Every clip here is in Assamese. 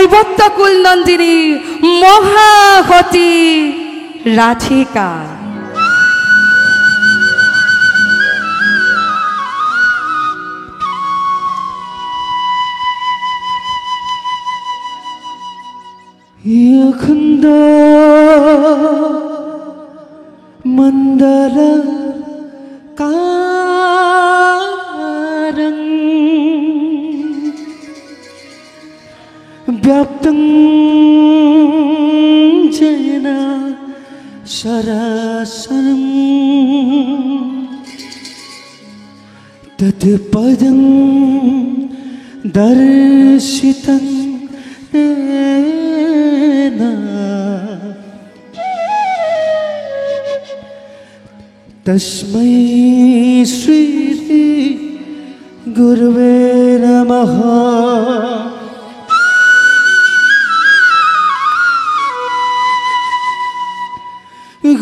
কৈবত্যকুল Nandini মহাসতী Radhika. yakında mandala karang vyaptang jena sarasaram tat padam darshitam तस्मै श्री गुरुवे नमः।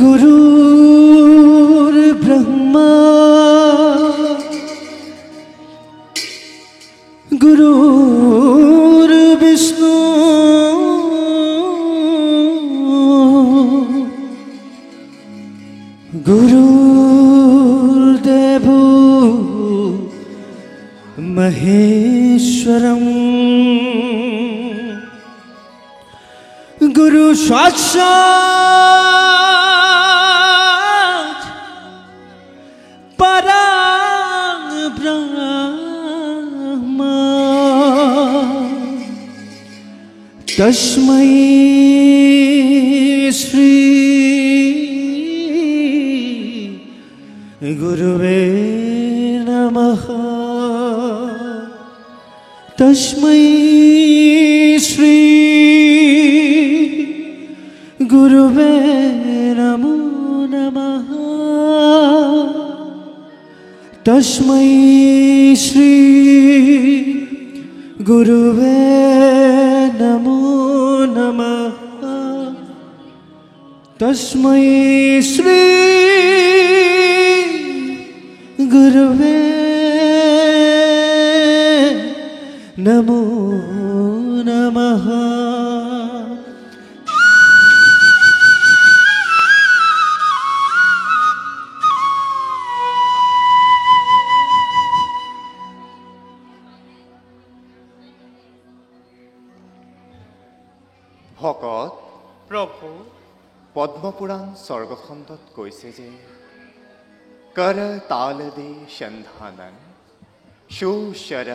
गुरुर्ब्रह्मा गुरुर्विष्णु गुरुर्देवो महेश्वरम गुरु साक्षात् परं ब्रह्म तस्मै श्री गुरुवे नमः। तस्मै श्री गुरुवे नमो नमः। तस्मै श्री गुरुवे नमो नमः। तस्मै श्री गुरुवे नमो नमः। ভকত প্ৰভু পদ্মপুৰাণ স্বৰ্গখণ্ডত কৈছে যে कर ताल दे संधानन शोशर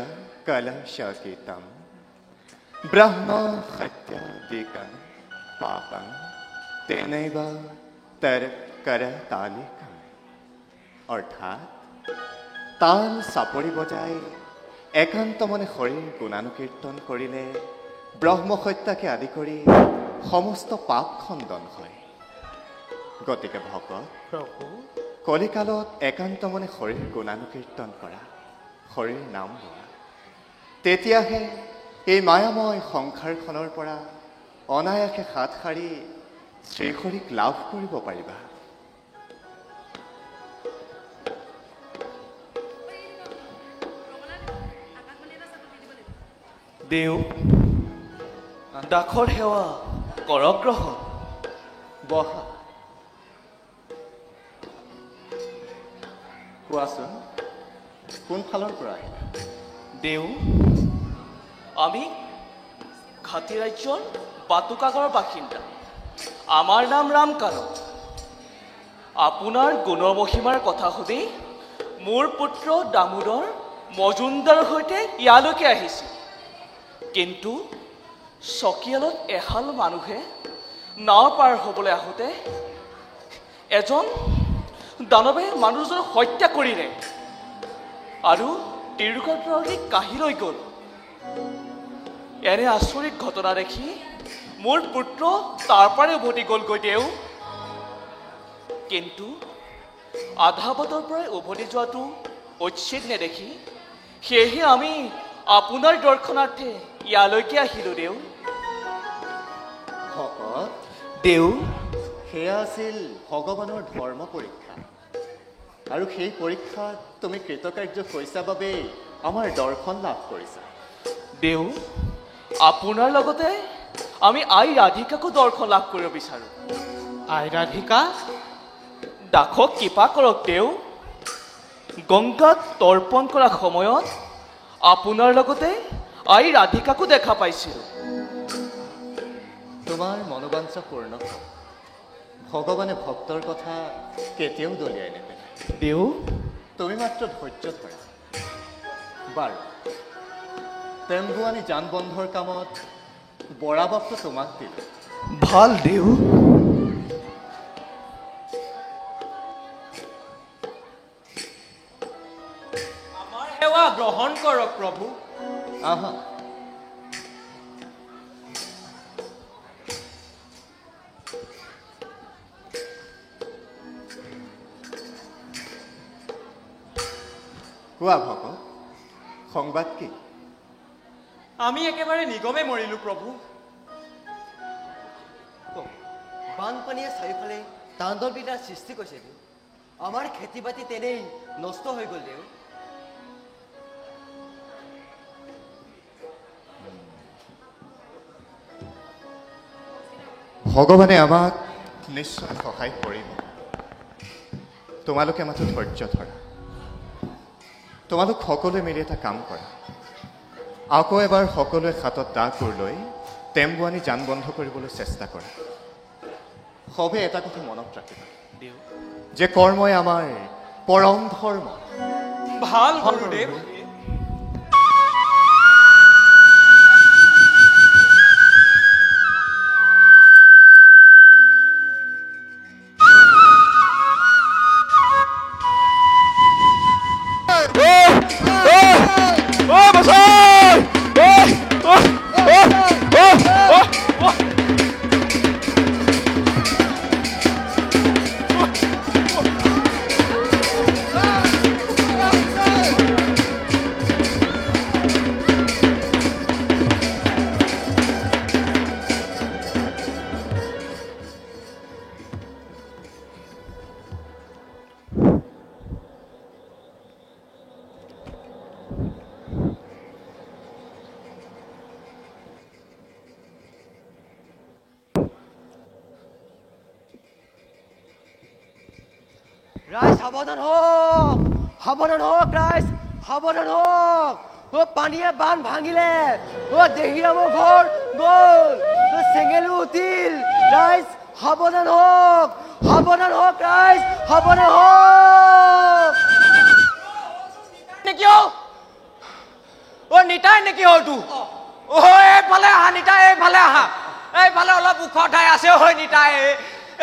कलशकितम ब्रह्म हत्यादिकं पापं तेनैव तर कर तालिकम। अर्थात ताल चापৰি বজাই একান্ত মনে হৰিৰ গুণানুকীৰ্তন কৰিলে ব্ৰহ্ম হত্যাকে আদি কৰি সমস্ত পাপ খণ্ডন হয়। গতিকে ভকত প্ৰভু কলিকালত একান্ত মনে হৰিৰ গুণানুকীৰ্তন কৰা, হৰিৰ নাম লোৱা, তেতিয়াহে এই মায়াময় সংসাৰখনৰ পৰা অনায়াসে হাত সাৰি শ্ৰীহৰিক লাভ কৰিব পাৰিবা। দেও দাসৰ সেৱা কৰক গ্ৰহণ। বহা। কোৱাচোন কোনফালৰ পৰা আহিলা? দেও আমি খাতি ৰাজ্যৰ বাটুকাগৰৰ বাসিন্দা। আমাৰ নাম ৰামকানক। আপোনাৰ গুণৰ মহিমাৰ কথা সুধি মোৰ পুত্ৰ দামোদৰ মজুমদাৰৰ সৈতে ইয়ালৈকে আহিছিল। কিন্তু চকিয়ালত এহাল মানুহে নাও পাৰ হ'বলৈ আহোঁতে এজন দানৱে মানুহজনক হত্যা কৰিলে আৰু তিৰুকাতি কাঢ়ি লৈ গ'ল। এনে আচৰিত ঘটনা দেখি মোৰ পুত্ৰ তাৰ পৰাই উভতি গ'লগৈ দেও। কিন্তু আধা বাটৰ পৰাই উভতি যোৱাটো উচিত নেদেখি সেয়েহে আমি আপোনাৰ দৰ্শনাৰ্থে ইয়ালৈকে আহিলোঁ দেও। ভকত দেও সেয়া আছিল ভগৱানৰ ধৰ্ম পৰীক্ষা, আৰু সেই পৰীক্ষাত তুমি কৃতকাৰ্য হৈছা বাবেই আমাৰ দৰ্শন লাভ কৰিছা। দেও আপোনাৰ লগতে আমি আই ৰাধিকাকো দৰ্শন লাভ কৰিব বিচাৰোঁ। আই ৰাধিকা দাসক কৃপা কৰক দেও। গংগাত তৰ্পণ কৰা সময়ত আপোনাৰ লগতে আই ৰাধিকাকো দেখা পাইছিলোঁ। তোমাৰ মনোবাঞ্ছা পূৰ্ণ হওক। ভগৱানে ভক্তৰ কথা কেতিয়াও দলিয়াই নেপেলায়। দেও তুমি মাত্ৰ ধৈৰ্য ধৰা। বাৰু টেম্বুৱানী যান বন্ধৰ কামত বৰাবাবটো তোমাক দিলোঁ। ভাল দেও। আমাৰ সেৱা গ্ৰহণ কৰক প্ৰভু। আহা। কোৱা ভকত, সংবাদ কি? আমি একেবাৰে নিগমে মৰিলো প্ৰভু। বানপানীয়ে চাৰিওফালে তাণ্ডৱ বিদ্যাৰ সৃষ্টি কৰিছে দেউ। আমাৰ খেতি বাতি তেনেই নষ্ট হৈ গ'ল দেউ। ভগৱানে আমাক নিশ্চয় সহায় কৰিব। তোমালোকে মাথো ধৈৰ্য ধৰা। তোমালোক সকলোৱে মিলি এটা কাম কৰা। আকৌ এবাৰ সকলোৱে হাতত দা কোৰ লৈ টেম্বুৱানী যান বন্ধ কৰিবলৈ চেষ্টা কৰা। সবে এটা কথা মনত ৰাখিবা যে কৰ্মই আমাৰ পৰম ধৰ্ম। ভাল গুৰুদেৱ। ৰাইজ সাৱধান হওক, সাৱধান হওক ৰাইজ, সাৱধান হওক। পানীয়ে বান ভাঙিলে। দেহিৰামৰ ঘৰ গ'ল। চেঙেলো উঠিল। ৰাইজ সাৱধান হওক, সাৱধান হওক ৰাইজ, সাৱধান হওক। নেকি নিতাই নেকি হয়তো? এইফালে আহা নিতাই, এইফালে আহা। এইফালে অলপ ওখ ঠাই আছে হয় নিতাই।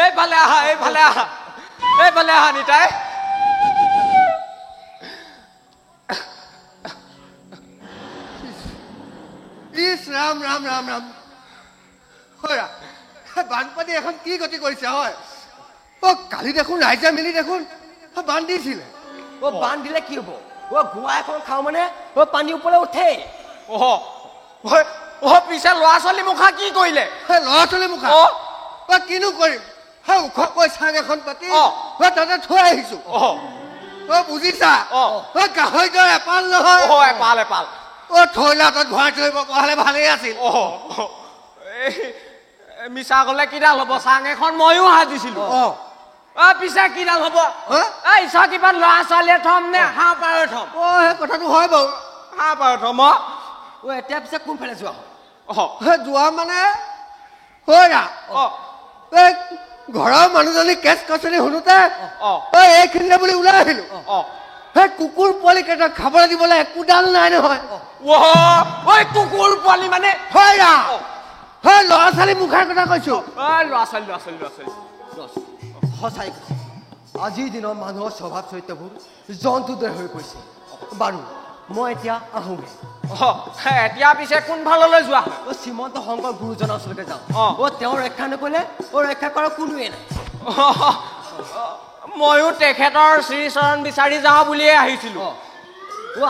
এইফালে আহা, এইফালে আহা, এইফালে আহা নিতাই। ইছ ৰাম ৰাম ৰাম ৰাম। হয় বানপানী এখন কি গতি কৰিছে হয়? কালি দেখোন ৰাইজে মিলি দেখোন বান্ধ দিছিলে। বান দিলে কি হ'ব? গোৱা এখন খাওঁ মানে পানী ওপৰলৈ উঠে। পিছে ল'ৰা ছোৱালী মুখা কি কৰিলে? ল'ৰা ছোৱালী মুখা কিনো কৰিম? ওখকৈ চাং এখন পাতি তাতে থৈ আহিছো। বুজিছা? গাহৰি দৰ এপাল নহয়। এপাল এপাল। থৈলা তত ভৰাই থৈ পৰা হ'লে ভালেই আছিল। মিছা কলে কিডাল হ'ব? চাং এখন ময়ো সাজিছিলো। পিছে কিডাল হ'ব? ঈশ্বৰ কিবা ল'ৰা ছোৱালীয়ে থম নে হাঁহ পাৰ থম? সেই কথাটো হয় বাৰু। হাঁহ পাৰ থম। এতিয়া পিছে কোনফালে যোৱা যোৱা মানে এই ঘৰৰ মানুহজনী কেচ কাছনি শুনোতে এইখিনিলে বুলি ওলাই আহিলো। সেই কুকুৰ পোৱালি কেইটা খাবলৈ দিবলৈ একোডাল নাই নহয়। কুকুৰ পোৱালি মানে ল'ৰা ছোৱালী মুখাৰ কথা কৈছো। ল'ৰা ছোৱালী ল'ৰা ছোৱালী ল'ৰা ছোৱালী সঁচাই কৈছে। আজিৰ দিনত মানুহৰ স্বভাৱ চৰিত্ৰবোৰ জন্তুৰ দৰে হৈ পৰিছে। বাৰু মই এতিয়া আহোঁগে। এতিয়া পিছে কোনফাললৈ যোৱা? শ্ৰীমন্ত শংকৰ গুৰুজনৰ ওচৰলৈকে যাওঁ। তেওঁ ৰক্ষা নকৰিলে ৰক্ষা কৰাৰ কোনোৱে নাই। ময়ো তেখেতৰ শ্ৰীচৰণ বিচাৰি যাওঁ বুলিয়ে আহিছিলো।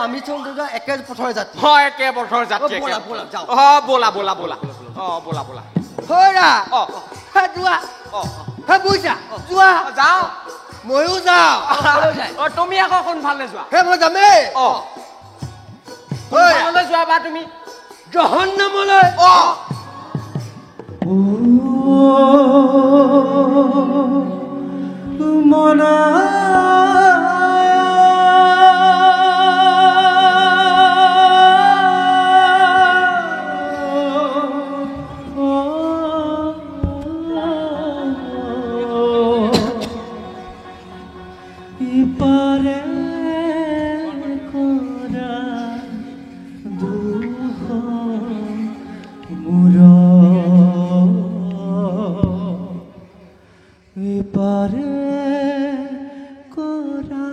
আমি একে পথৰ যাত্ৰী। একে পথৰ যাত্ৰী। ব'লা ব'লা যাওঁ। ব'লা ব'লা ব'লা। ব'লা ব'লা। যোৱা বুজিছা? যোৱা যাওঁ। ময়ো যাওঁ। তুমি আকৌ কোনফালে যোৱা? মই যামেই। কোনফাললৈ যোৱা বা তুমি? জহন্নামলৈ মনা ইপাৰে কৰা দুঃখ মুৰ ইপাৰে কৰা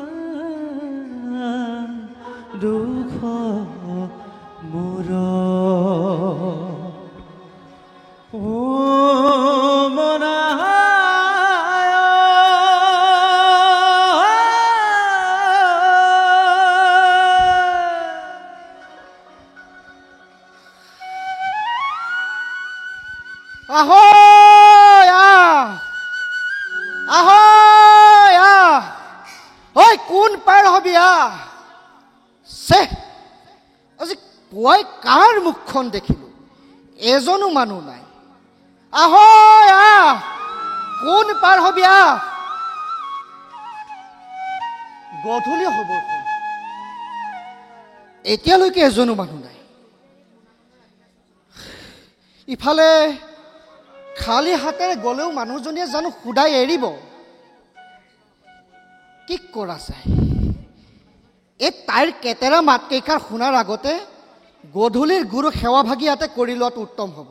দুঃখ মুৰ ও মনা আহৈ আহৈ ঐ কোন পাৰ হবি চে আজি পুৱাই কাৰ মুখখন দেখিলোঁ এজনো মানুহ নাই আহৈ কোন পাৰ হবি গধূলি হ'ব এতিয়ালৈকে এজনো মানুহ নাই ইফালে খালী হাতেৰে গ'লেও মানুহজনীয়ে জানো সুদাই এৰিব কি কৰা যায় এই তাইৰ কেতেৰা মাতকেইষাৰ শুনাৰ আগতে গধূলিৰ গুৰু সেৱা ভাগি ইয়াতে কৰি লোৱাটো উত্তম হ'ব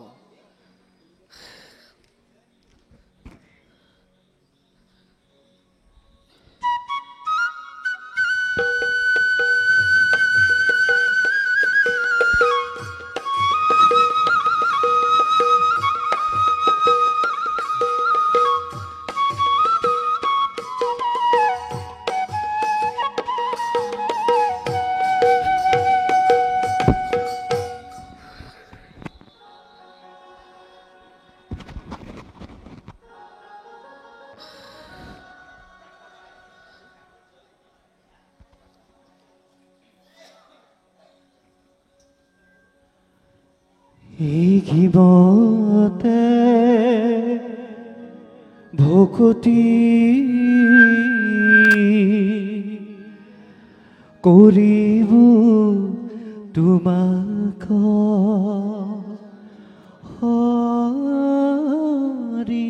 এই ঘিবতে ভকতি কৰিব তোমাক হৰি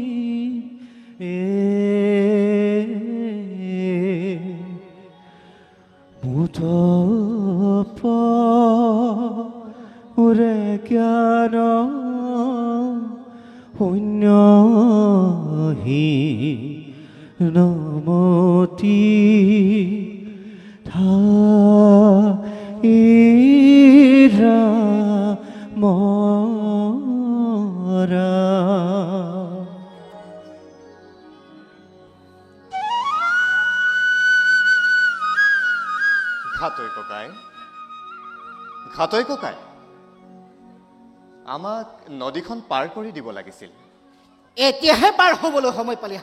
মুঠপ ওৰে জ্ঞান শূন্যহী নমতি ঠাইৰা মৰা ঘাটৈ ককাই আমাক নদীখন পাৰ কৰি দিব লাগিছিল এতিয়াহে পাৰ হ'বলৈ সময় পালি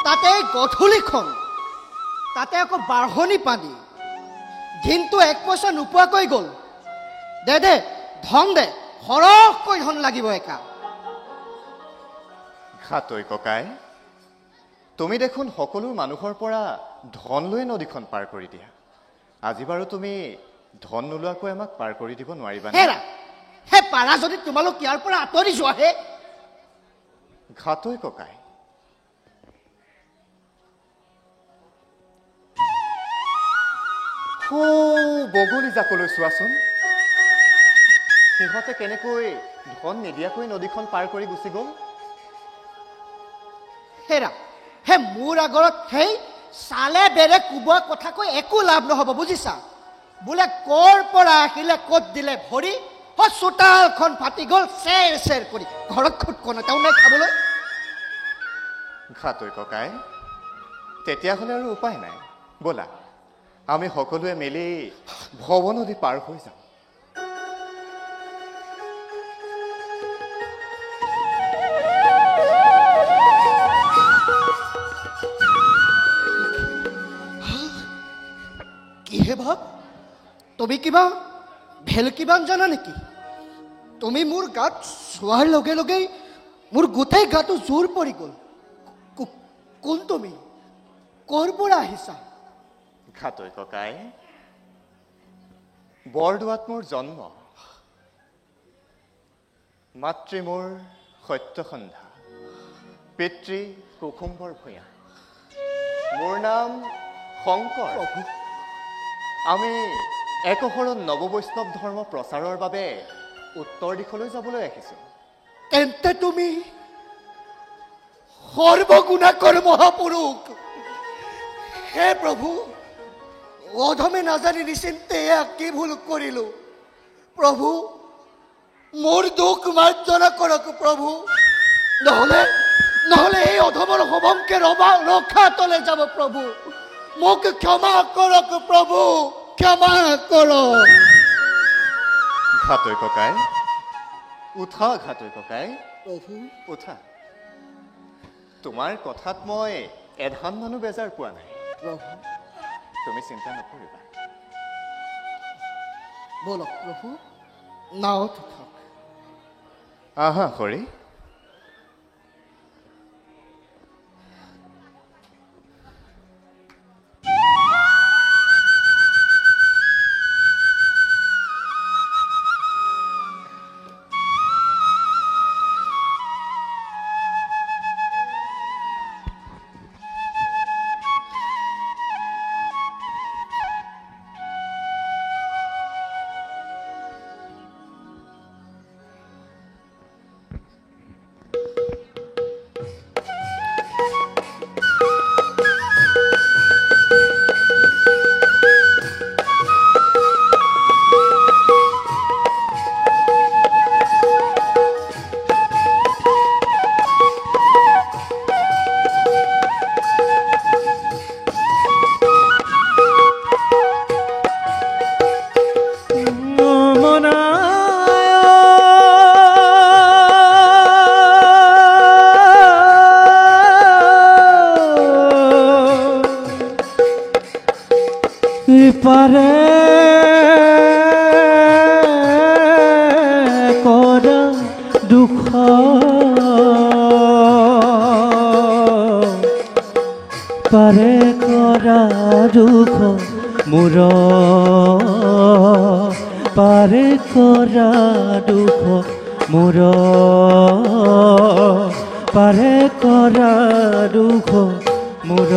তাতে গধূলিখন তাতে আকৌ বাঢ়নি পানী দিনটো এক পইচা নোপোৱাকৈ গ'ল দে ধন দে সৰহকৈ ধন লাগিব একা ঘাটৈ ককাই তুমি দেখোন সকলো মানুহৰ পৰা ধন লৈ নদীখন পাৰ কৰি দিয়া আজি বাৰু তুমি ধন নোলোৱাকৈ আমাক পাৰ কৰি দিব নোৱাৰিবা হে পাৰা যদি তোমালোক ইয়াৰ পৰা আঁতৰি যোৱাহে ঘাটৈ ককাই বগলী জাকলৈ চোৱাচোন সিহঁতে কেনেকৈ ধন নিদিয়াকৈ নদীখন পাৰ কৰি গুচি গ'ল হে মোৰ আগৰত সেই চালে বেৰে কোবোৱা কথা কৈ একো লাভ নহ'ব বুজিছা বোলে ক'ৰ পৰা আহিলে ক'ত দিলে ভৰি চোতালখন ফাটি গ'ল চেৰ চেৰ কৰি ঘৰত খুটকণ এটাও নাই খাবলৈ ঘাটৈ ককাই তেতিয়াহ'লে আৰু উপায় নাই ব'লা আমি সকলোৱে মিলি ভৱ নদী পাৰ হৈ যাওঁ কিহে ভাব তুমি কিবা ভেলকি বান জানা নেকি তুমি মোৰ গাত চোৱাৰ লগে লগেই মোৰ গোটেই গাটো জোৰ পৰি গ'ল। কোন তুমি? ক'ৰ পৰা আহিছা? ঘাটৈ ককাই, বৰদোৱাত মোৰ জন্ম, মাতৃ মোৰ সত্যসন্ধা, পিতৃ কুসুম্বৰ ভূঞা, মোৰ নাম শংকৰ। আমি একশৰণ নৱবৈষ্ণৱ ধৰ্ম প্ৰচাৰৰ বাবে উত্তৰ দিশলৈ যাবলৈ আহিছোঁ। তেন্তে তুমি সৰ্বগুণাকৰ মহাপুৰুষ। হে প্ৰভু, অধমে নাজানি নিচিন্তে এয়া কি ভুল কৰিলোঁ। প্ৰভু, মোৰ দুখ মাৰ্জনা কৰক প্ৰভু, নহ'লে এই অধমৰ সবংকে ৰখা তলে যাব। প্ৰভু, মোক ক্ষমা কৰক প্ৰভু, ক্ষমা কৰক। ঘাটৈ ককাই, উঠা ঘাটৈ ককাই, প্ৰভু উঠা। তোমাৰ কথাত মই এধান মানুহ বেজাৰ পোৱা নাই। প্ৰভু, তুমি চিন্তা নকৰিবা। বলক প্ৰভু, নাৱত উঠক। আহা হৰি। পাৰে কৰা দুখ পাৰে কৰা দুখ মোৰ পাৰে কৰা দুখ মোৰ পাৰে কৰা দুখ মোৰ